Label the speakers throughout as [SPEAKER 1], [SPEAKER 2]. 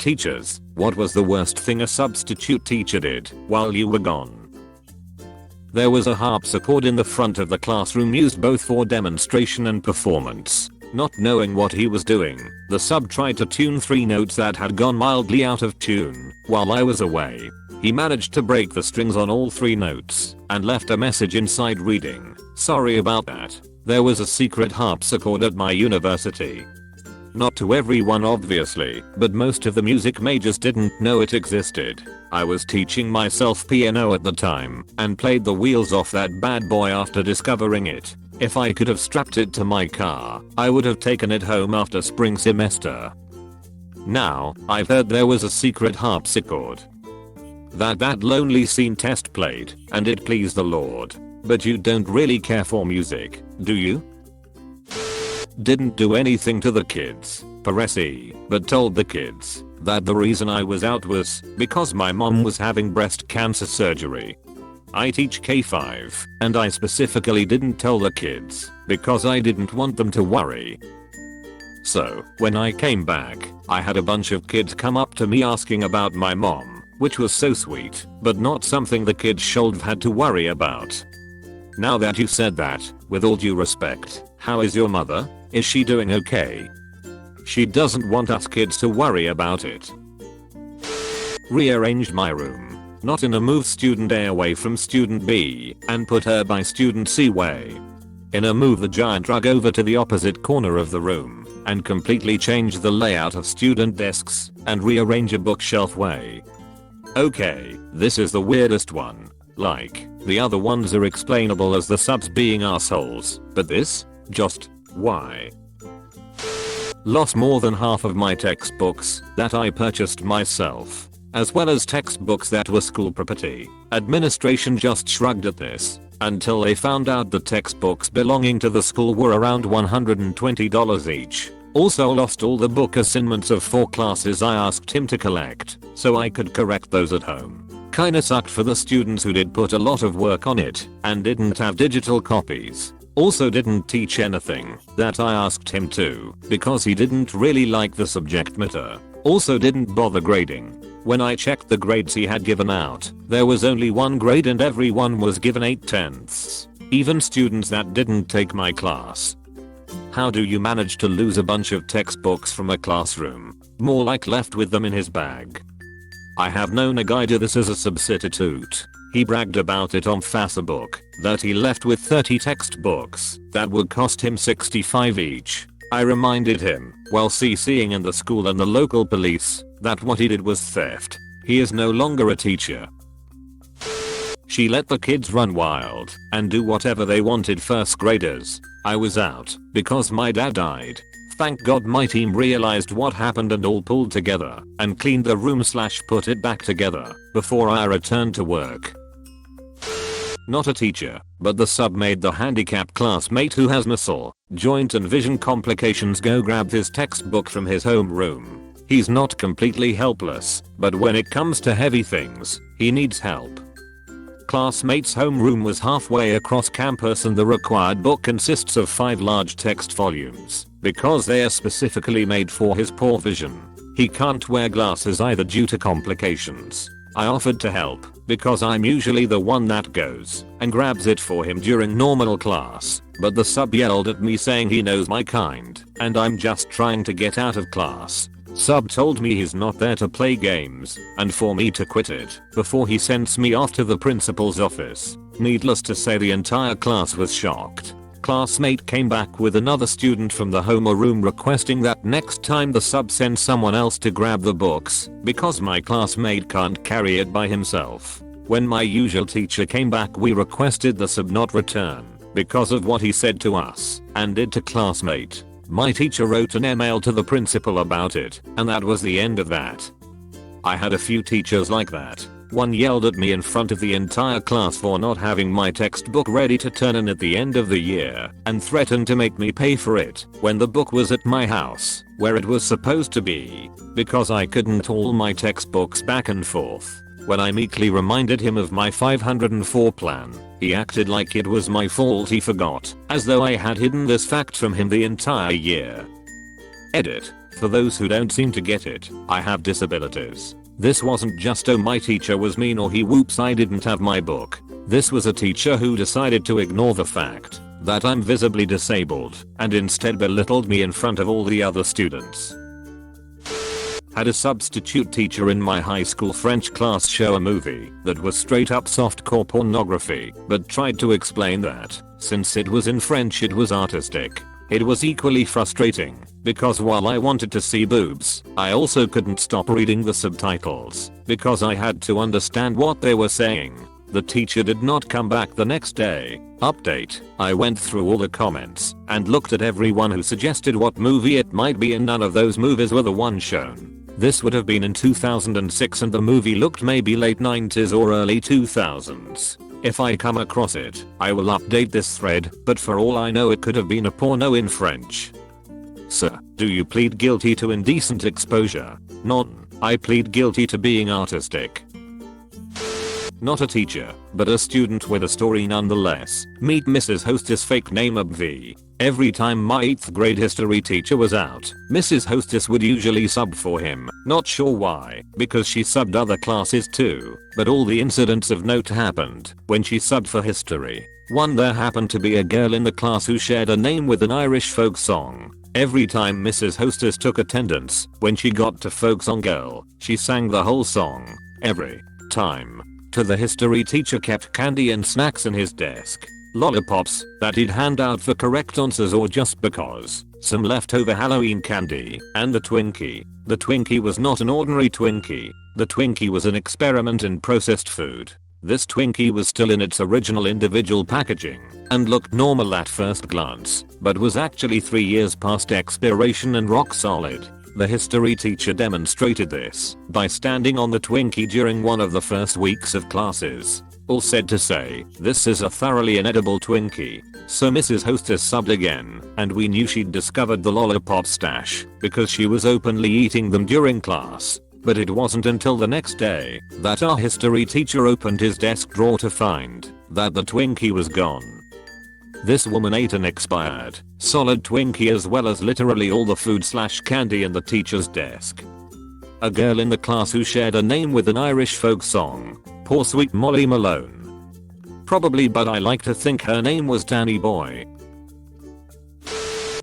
[SPEAKER 1] Teachers, what was the worst thing a substitute teacher did while you were gone? There was a harpsichord in the front of the classroom used both for demonstration and performance. Not knowing what he was doing, the sub tried to tune 3 notes that had gone mildly out of tune while I was away. He managed to break the strings on all 3 notes and left a message inside reading, "Sorry about that. There was a secret harpsichord at my university." Not to everyone obviously, but most of the music majors didn't know it existed. I was teaching myself piano at the time and played the wheels off that bad boy after discovering it. If I could have strapped it to my car, I would have taken it home after spring semester. Now, I've heard there was a secret harpsichord that lonely scene test played, and it pleased the Lord. But you don't really care for music, do you? Didn't do anything to the kids, Paresi, but told the kids that the reason I was out was because my mom was having breast cancer surgery. I teach K5, and I specifically didn't tell the kids because I didn't want them to worry. So, when I came back, I had a bunch of kids come up to me asking about my mom, which was so sweet, but not something the kids should have had to worry about. Now that you said that, with all due respect, how is your mother? Is she doing okay? She doesn't want us kids to worry about it. Rearranged my room, not in a move student A away from student B and put her by student C way. In a move the giant rug over to the opposite corner of the room and completely change the layout of student desks and rearrange a bookshelf way. Okay, this is the weirdest one. Like, the other ones are explainable as the subs being assholes, but this? Just, why? Lost more than half of my textbooks that I purchased myself, as well as textbooks that were school property. Administration just shrugged at this until they found out the textbooks belonging to the school were around $120 each. Also lost all the book assignments of 4 classes I asked him to collect so I could correct those at home. Kinda sucked for the students who did put a lot of work on it and didn't have digital copies. Also didn't teach anything that I asked him to because he didn't really like the subject matter. Also didn't bother grading. When I checked the grades he had given out, there was only 1 grade and everyone was given 8/10. Even students that didn't take my class. How do you manage to lose a bunch of textbooks from a classroom? More like left with them in his bag. I have known a guy do this as a substitute. He bragged about it on Facebook that he left with 30 textbooks that would cost him $65 each. I reminded him, while CCing in the school and the local police, that what he did was theft. He is no longer a teacher. She let the kids run wild and do whatever they wanted, first graders. I was out because my dad died. Thank God my team realized what happened and all pulled together and cleaned the room / put it back together before I returned to work. Not a teacher, but the sub made the handicapped classmate who has muscle, joint and vision complications go grab his textbook from his home room. He's not completely helpless, but when it comes to heavy things, he needs help. Classmate's homeroom was halfway across campus and the required book consists of 5 large text volumes because they are specifically made for his poor vision. He can't wear glasses either due to complications. I offered to help because I'm usually the one that goes and grabs it for him during normal class, but the sub yelled at me saying he knows my kind and I'm just trying to get out of class. Sub told me he's not there to play games and for me to quit it before he sends me off to the principal's office. Needless to say, the entire class was shocked. Classmate came back with another student from the homeroom requesting that next time the sub send someone else to grab the books because my classmate can't carry it by himself. When my usual teacher came back, we requested the sub not return because of what he said to us and did to classmate. My teacher wrote an email to the principal about it, and that was the end of that. I had a few teachers like that. One yelled at me in front of the entire class for not having my textbook ready to turn in at the end of the year and threatened to make me pay for it when the book was at my house, where it was supposed to be, because I couldn't haul my textbooks back and forth. When I meekly reminded him of my 504 plan, he acted like it was my fault he forgot, as though I had hidden this fact from him the entire year. Edit. For those who don't seem to get it, I have disabilities. This wasn't just oh my teacher was mean or he whoops I didn't have my book. This was a teacher who decided to ignore the fact that I'm visibly disabled and instead belittled me in front of all the other students. Had a substitute teacher in my high school French class show a movie that was straight up softcore pornography, but tried to explain that, since it was in French it was artistic. It was equally frustrating, because while I wanted to see boobs, I also couldn't stop reading the subtitles, because I had to understand what they were saying. The teacher did not come back the next day. Update: I went through all the comments and looked at everyone who suggested what movie it might be and none of those movies were the one shown. This would have been in 2006 and the movie looked maybe late 90s or early 2000s. If I come across it, I will update this thread, but for all I know it could have been a porno in French. Sir, do you plead guilty to indecent exposure? None. I plead guilty to being artistic. Not a teacher, but a student with a story nonetheless. Meet Mrs. Hostess fake name Abv. Every time my 8th grade history teacher was out, Mrs. Hostess would usually sub for him. Not sure why, because she subbed other classes too, but all the incidents of note happened when she subbed for history. One, there happened to be a girl in the class who shared a name with an Irish folk song. Every time Mrs. Hostess took attendance, when she got to folk song girl, she sang the whole song. Every time. The history teacher kept candy and snacks in his desk. Lollipops that he'd hand out for correct answers or just because. Some leftover Halloween candy, and the Twinkie. The Twinkie was not an ordinary Twinkie. The Twinkie was an experiment in processed food. This Twinkie was still in its original individual packaging and looked normal at first glance, but was actually 3 years past expiration and rock solid. The history teacher demonstrated this by standing on the Twinkie during one of the first weeks of classes. All said to say, this is a thoroughly inedible Twinkie. So Mrs. Hostess subbed again, and we knew she'd discovered the lollipop stash because she was openly eating them during class. But it wasn't until the next day that our history teacher opened his desk drawer to find that the Twinkie was gone. This woman ate an expired, solid Twinkie as well as literally all the food/candy in the teacher's desk. A girl in the class who shared a name with an Irish folk song. Poor sweet Molly Malone. Probably, but I like to think her name was Danny Boy.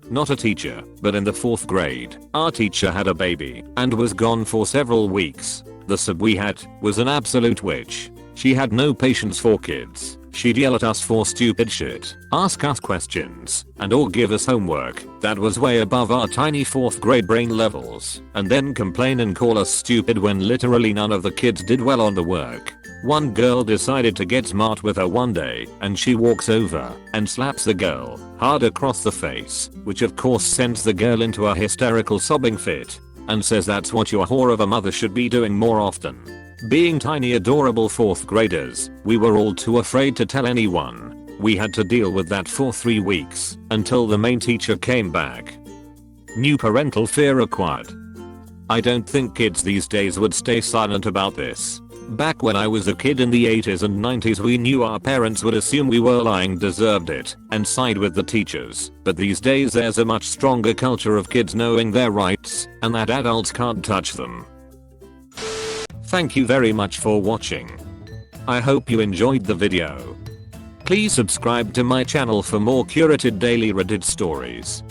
[SPEAKER 1] Not a teacher, but in the 4th grade, our teacher had a baby and was gone for several weeks. The sub we had was an absolute witch. She had no patience for kids. She'd yell at us for stupid shit, ask us questions, and or give us homework that was way above our tiny 4th grade brain levels, and then complain and call us stupid when literally none of the kids did well on the work. One girl decided to get smart with her one day, and she walks over and slaps the girl hard across the face, which of course sends the girl into a hysterical sobbing fit, and says that's what your whore of a mother should be doing more often. Being tiny adorable 4th graders, we were all too afraid to tell anyone. We had to deal with that for 3 weeks until the main teacher came back. New parental fear acquired. I don't think kids these days would stay silent about this. Back when I was a kid in the 80s and 90s, we knew our parents would assume we were lying, deserved it, and side with the teachers. But these days there's a much stronger culture of kids knowing their rights and that adults can't touch them. Thank you very much for watching. I hope you enjoyed the video. Please subscribe to my channel for more curated daily Reddit stories.